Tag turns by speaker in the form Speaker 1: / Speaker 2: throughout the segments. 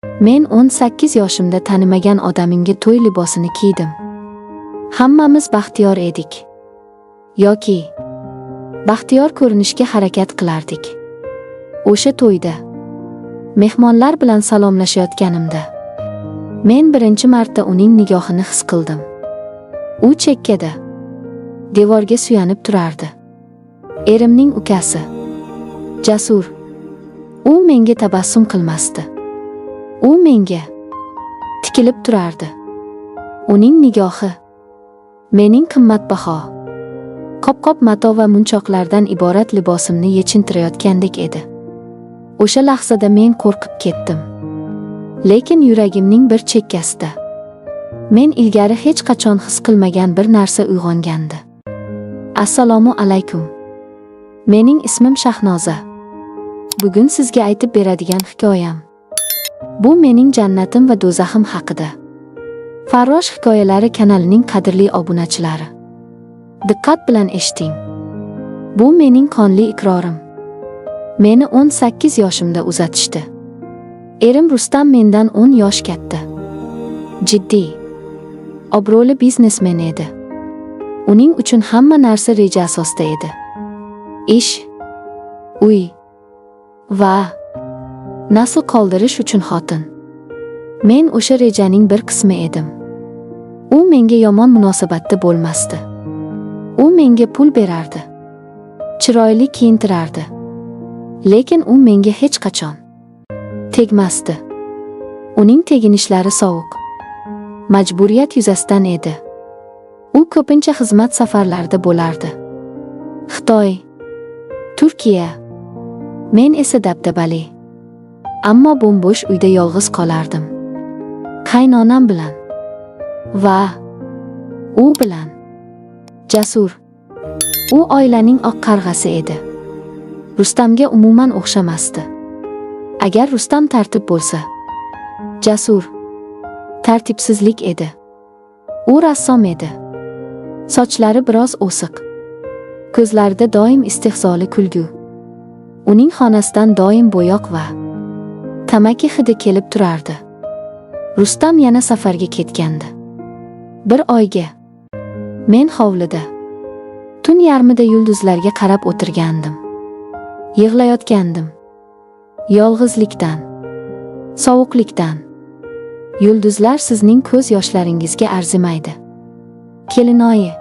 Speaker 1: Men 18 yoshimda tanimagan odamimga to'y libosini kiydim. Hammamiz baxtiyor edik. Yoki baxtiyor ko'rinishga harakat qilardik. O'sha to'yda mehmonlar bilan salomlashayotganimda men birinchi marta uning nigohini his qildim. U chekkada devorga suyanib turardi. Erimning ukasi. Jasur. U menga tabassum qilmasdi. U menga tikilib turardi. Uning nigohi mening qimmatbaho qop-qop mato va munchoqlardan iborat libosimni yechintirayotgandek edi. O'sha lahzada men qo'rqib ketdim. Lekin yuragimning bir chekkasida men ilgari hech qachon his qilmagan bir narsa uyg'ongandi. Assalomu alaykum. Mening ismim Shahnoza. Bugun sizga aytib beradigan hikoyam bu mening jannatim va do'zaxim haqida. Farrosh hikoyalari kanalining qadrli obunachilari, diqqat bilan eshiting. Bu mening qonli iqrorim. Meni 18 yoshimda uzatishdi. Erim Rustam mendan 10 yosh katta. Jiddiy, obro'li biznesmen edi. Uning uchun hamma narsa reja asosida edi. Ish, uy va nasl qoldirish uchun xotin. Men o'sha rejaning bir qismi edim. U menga yomon munosabatda bo'lmasdi. U menga pul berardi. Chiroyli kiyintirardi. Lekin u menga hech qachon tegmasdi. Uning teginishlari sovuq, majburiyat yuzasidan edi. U ko'pincha xizmat safarlarida bo'lardi. Xitoy, Turkiya. Men esa dabdabali, ammo bo'mbo'sh uyda yolg'iz qolardim. Qaynonam bilan va u bilan. Jasur. U oilaning oq qarg'asi edi. Rustamga umuman o'xshamasdi. Agar Rustam tartib bo'lsa, Jasur tartibsizlik edi. U rassom edi. Sochlari biroz o'siq. Ko'zlarida doim istehzoli kulgu. Uning xonasidan doim bo'yoq va tamaki hidi kelib turardi. Rustam yana safarga ketgandi. Bir oyga men hovlida tun yarmida yulduzlarga qarab o'tirgandim. Yig'layotgandim. Yolg'izlikdan, sovuqlikdan. Yulduzlar sizning ko'z yoshlaringizga arzimaydi. Kelinoyi.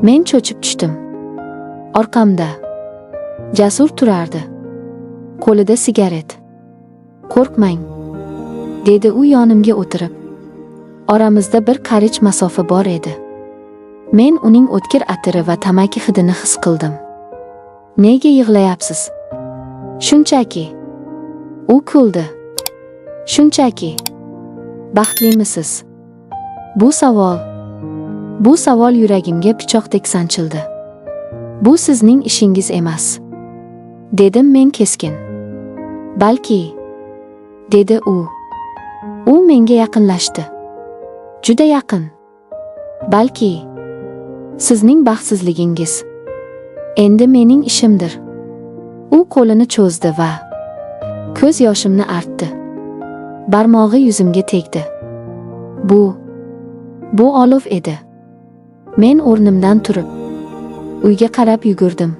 Speaker 1: Men cho'chib tushdim. Orqamda Jasur turardi. Qo'lida sigaret. Qo'rqmang, dedi u yonimga o'tirib. Oramizda bir qarich masofa bor edi. Men uning o'tkir atiri va tamaki hidini his qildim. Nega yig'layapsiz? Shunchaki. U kuldi. Shunchaki. Baxtlimisiz? Bu savol yuragimga pichoqdek sanchildi. Bu sizning ishingiz emas, dedim men keskin. Balki, dedi u. U menga yaqinlashdi. Juda yaqin. Balki sizning baxtsizligingiz endi mening ishimdir. U qo'lini cho'zdi va ko'z yoshimni artdi. Barmog'i yuzimga tegdi. Bu olov edi. Men o'rnimdan turib uyga qarab yugurdim.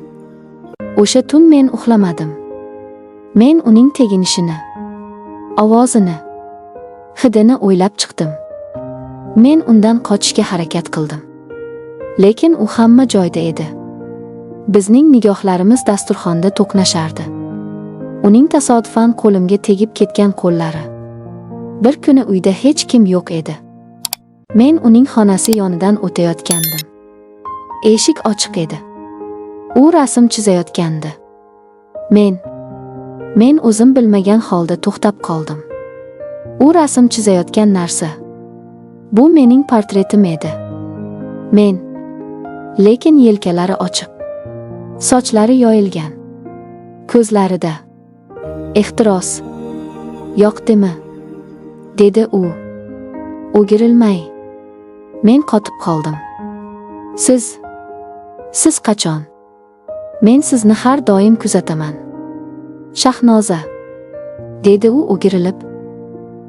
Speaker 1: O'sha tun men uxlamadim. Men uning teginishini, ovozini, hidini o'ylab chiqdim. Men undan qochishga harakat qildim. Lekin u hamma joyda edi. Bizning nigohlarimiz dasturxonda to'qnashardi. Uning tasodifan qo'limga tegib ketgan qo'llari. Bir kuni uyda hech kim yo'q edi. Men uning xonasi yonidan o'tayotgandim. Eshik ochiq edi. U rasm chizayotgandi. Men o'zim bilmagan holda to'xtab qoldim. U rasm chizayotgan narsa bu mening portretim edi. Lekin yelkalari ochiq, sochlari yoyilgan, ko'zlarida ehtiros. Yoqdimi? dedi u. O'girilmay. Men qotib qoldim. Siz qachon? Men sizni har doim kuzataman. Shahnoza, dedi u o'girilib.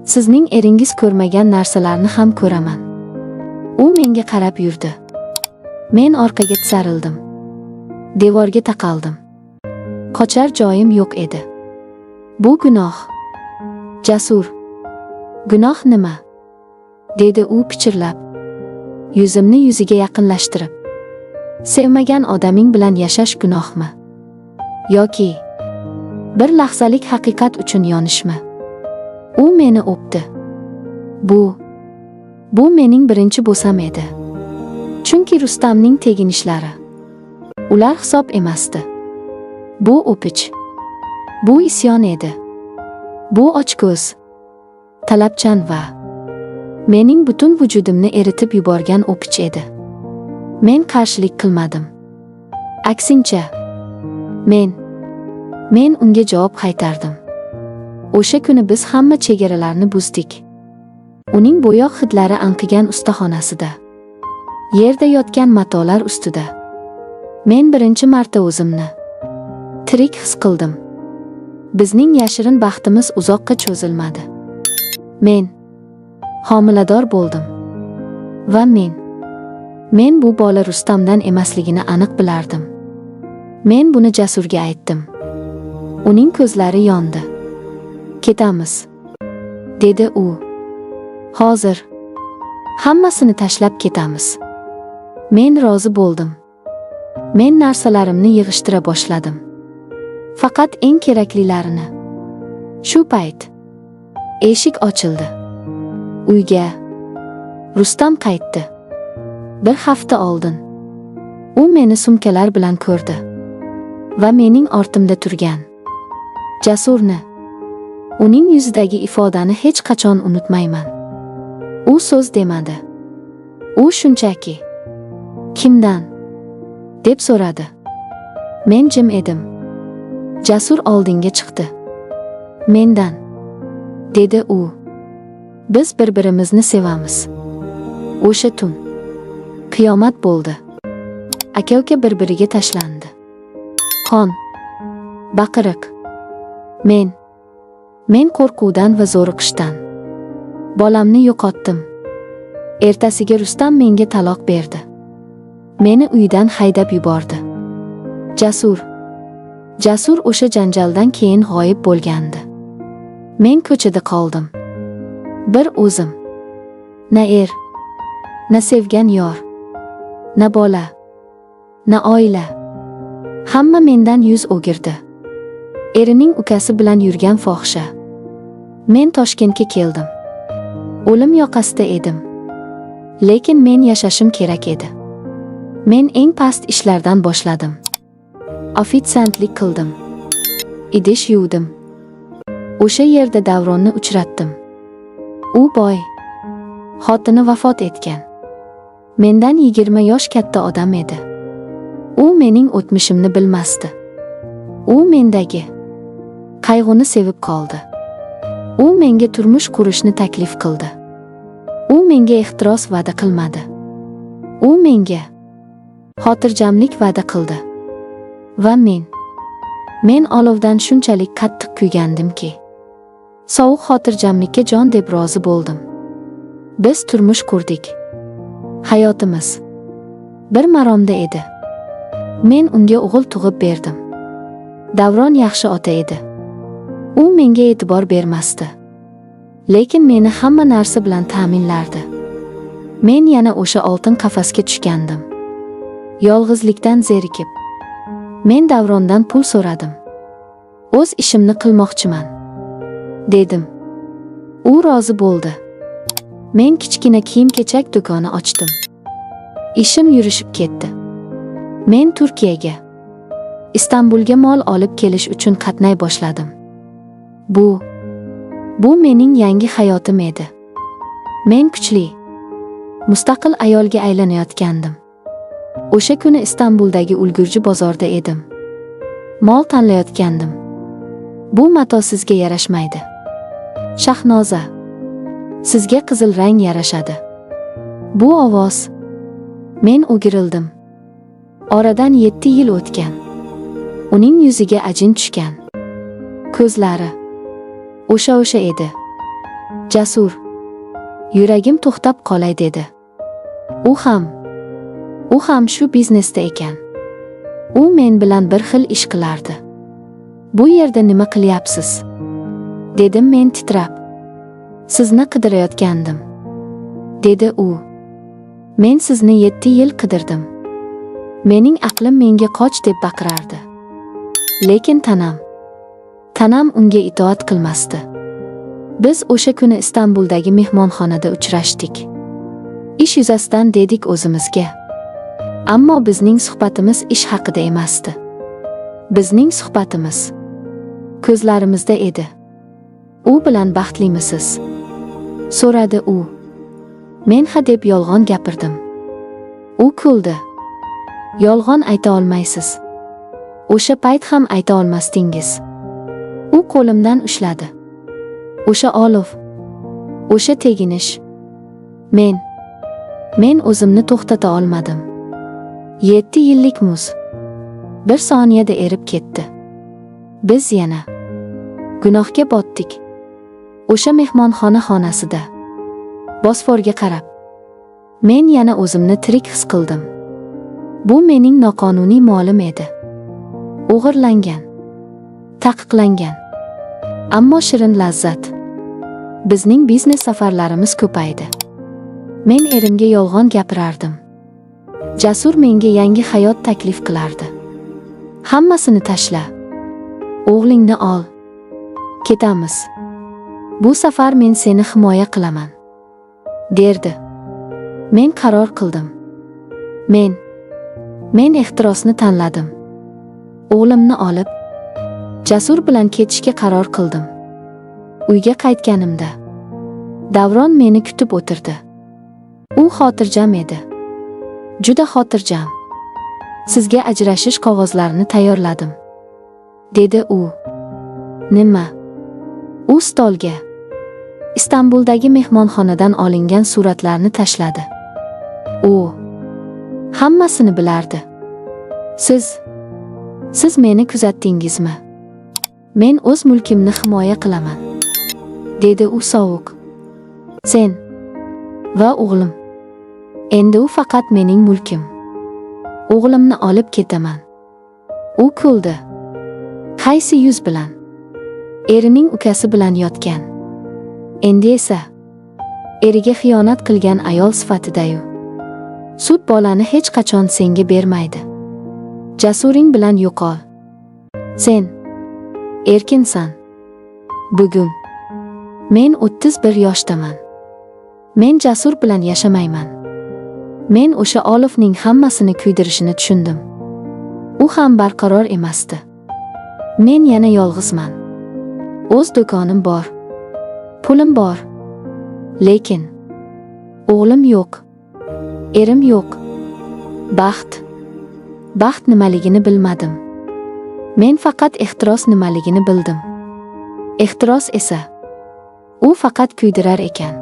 Speaker 1: Sizning eringiz ko'rmagan narsalarni ham ko'raman. U menga qarab yurdi. Men orqaga tisarildim. Devorga taqaldim. Qochar joyim yo'q edi. Bu gunoh. Jasur. Gunoh nima? Dedi u pichirlab. Yuzimni yuziga yaqinlashtirib. Sevmagan odaming bilan yashash gunohmi? Yoki bir lahzalik haqiqat uchun yonishmi? U meni o'pdi. Bu mening birinchi bo'sam edi. Chunki Rustamning teginishlari. Ular hisob emasdi. Bu o'pich. Bu isyon edi. Bu ochko'z, talabchan va mening butun vujudimni eritib yuborgan o'pich edi. Men qarshilik qilmadim. Aksincha, men unga javob qaytardim. O'sha kuni biz hamma chegaralarni buzdik. Uning bo'yoq hidlari anqigan ustaxonasida, yerda yotgan matolar ustida men birinchi marta o'zimni tirik his qildim. Bizning yashirin baxtimiz uzoqqa cho'zilmadi. Men homilador bo'ldim va men bu bola Rustamdan emasligini aniq bilardim. Men buni Jasurga aytdim. Uning ko'zlari yondi. Ketamiz, dedi u. Hozir hammasini tashlab ketamiz. Men rozi bo'ldim. Men narsalarimni yig'ishtira boshladim. Faqat eng keraklilarini. Shu payt eshik ochildi. Uyga Rustam qaytdi. Bir hafta oldin u meni sumkalar bilan ko'rdi va mening ortimda turgan Jasurni, uning yuzidagi ifodani hech qachon unutmayman. U so'z demadi. U shunchaki "Kimdan?" deb so'radi. Men jim edim. Jasur oldinga chiqdi. "Mendan", dedi u. "Biz bir-birimizni sevamiz." O'sha tun qiyomat bo'ldi. Aka-uka bir-biriga tashlandi. Qon, baqiriq. Men qo'rquvdan va zo'riqishdan bolamni yo'qotdim. Ertasiga Rustam menga taloq berdi. Meni uydan haydab yubordi. Jasur o'sha janjaldan keyin g'oyib bo'lgandi. Men ko'chada qoldim. Bir o'zim. Na er, na sevgan yor, na bola, na oila. Hamma mendan yuz o'girdi. Erining ukasi bilan yurgan fohisha. Men Toshkentga keldim. O'lim yoqasida edim. Lekin men yashashim kerak edi. Men eng past ishlardan boshladim. Ofitsiantlik qildim. Idish yuvdim. O'sha yerda Davronni uchratdim. U boy. Xotini vafot etgan. Mendan 20 yosh katta odam edi. U mening o'tmishimni bilmasdi. U mendagi qayg'uni sevib qoldi. U menga turmush qurishni taklif qildi. U menga ehtiros va'da qilmadi. U menga xotirjamlik va'da qildi. Va men olovdan shunchalik qattiq kuygandimki, sovuq xotirjamlikka jon deb rozi bo'ldim. Biz turmush qurdik. Hayotimiz bir maromda edi. Men unga o'g'il tug'ib berdim. Davron yaxshi ota edi. U menga e'tibor bermasdi. Lekin meni hamma narsa bilan ta'minlardi. Men yana o'sha oltin qafasga tushgandim. Yolg'izlikdan zerikib, men Davrondan pul so'radim. O'z ishimni qilmoqchiman, dedim. U rozi bo'ldi. Men kichkina kiyim-kechak do'koni ochdim. Ishim yurishib ketdi. Men Turkiyaga, Istanbulga mol olib kelish uchun qatnay boshladim. Bu mening yangi hayotim edi. Men kuchli, mustaqil ayolga aylanayotgandim. O'sha kuni Istanbuldagi ulgurji bozorda edim. Mol tanlayotgandim. Bu mato sizga yarashmaydi. Shahnoza, sizga qizil rang yarashadi. Bu ovoz. Men o'girildim. Oradan 7 yil o'tgan. Uning yuziga ajin tushgan. Ko'zlari o'sha edi. Jasur. Yuragim to'xtab qolay dedi. U ham shu biznesda ekan. U men bilan bir xil ish qilardi. Bu yerda nima qilyapsiz? Dedim men titrab. Sizni qidirayotgandim, dedi u. Men sizni 7 yil qidirdim. Mening aqlim menga qoch deb baqirardi. Lekin tanam unga itoat qilmasdi. Biz o'sha kuni Istanbuldagi mehmonxonada uchrashdik. Ish yuzasidan dedik o'zimizga. Ammo bizning suhbatimiz ish haqida emasdi. Bizning suhbatimiz ko'zlarimizda edi. U bilan baxtlimisiz? So'radi u. Men ha deb yolg'on gapirdim. U kuldi. Yolg'on ayta olmaysiz. O'sha payt ham ayta olmasdingiz. U qo'limdan ushladi. O'sha olov, o'sha teginish. Men o'zimni to'xtata olmadim. 7 yillik muz bir soniyada erib ketdi. Biz yana gunohga botdik. O'sha mehmonxona xonasida Bosforga qarab men yana o'zimni tirik his qildim. Bu mening noqonuniy molim edi. O'g'irlangan, taqiqlangan. Ammo shirin lazzat. Bizning biznes safarlarimiz ko'paydi. Men erimga yolg'on gapirardim. Jasur menga yangi hayot taklif qilardi. Hammasini tashla. O'g'lingni ol. Ketamiz. Bu safar men seni himoya qilaman, derdi. Men qaror qildim. Men ehtirosni tanladim. O'g'limni olib Jasur bilan ketishga qaror qildim. Uyga qaytganimda Davron meni kutib o'tirdi. U xotirjam edi. Juda xotirjam. Sizga ajrashish qog'ozlarini tayyorladim, dedi u. Nima? U stolga Istanbuldagi mehmonxonadan olingan suratlarni tashladi. U hammasini bilardi. Siz meni kuzatdingizmi? Men o'z mulkimni himoya qilaman, dedi u sovuq. Sen va o'g'lim. Endi u faqat mening mulkim. O'g'limni olib ketaman. U kuldi. Qaysi yuz bilan? Erining ukasi bilan yotgan. Endi esa eriga xiyonat qilgan ayol sifatida-yu. Sud bolani hech qachon senga bermaydi. Jasuring bilan yo'qol. Sen erkinsan. Bugun men 31 yoshdaman. Men Jasur bilan yashamayman. Men o'sha Olovning hammasini kuydirishini tushundim. U ham barqaror emasdi. Men yana yolg'izman. O'z do'konim bor. Pulim bor. Lekin o'g'lim yo'q. Erim yo'q. Baxt nimaligini bilmadim. Men faqat ehtiros nimaligini bildim. Ehtiros esa u faqat kuydirar ekan.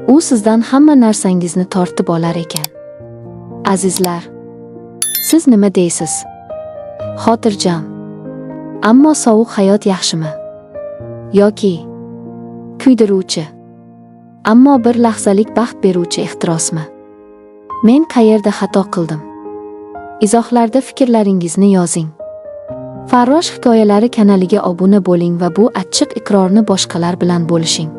Speaker 1: U sizdan hamma narsangizni tortib olar ekan. Azizlar, siz nima deysiz? Xotirjam, ammo sovuq hayot yaxshimi? Yoki kuydiruvchi, ammo bir lahzalik baxt beruvchi ehtirosmi? Men qayerda xato qildim? Izohlarda fikrlaringizni yozing. Farrosh hikoyalari kanaliga obuna bo'ling va bu achchiq iqrorni boshqalar bilan bo'lishing.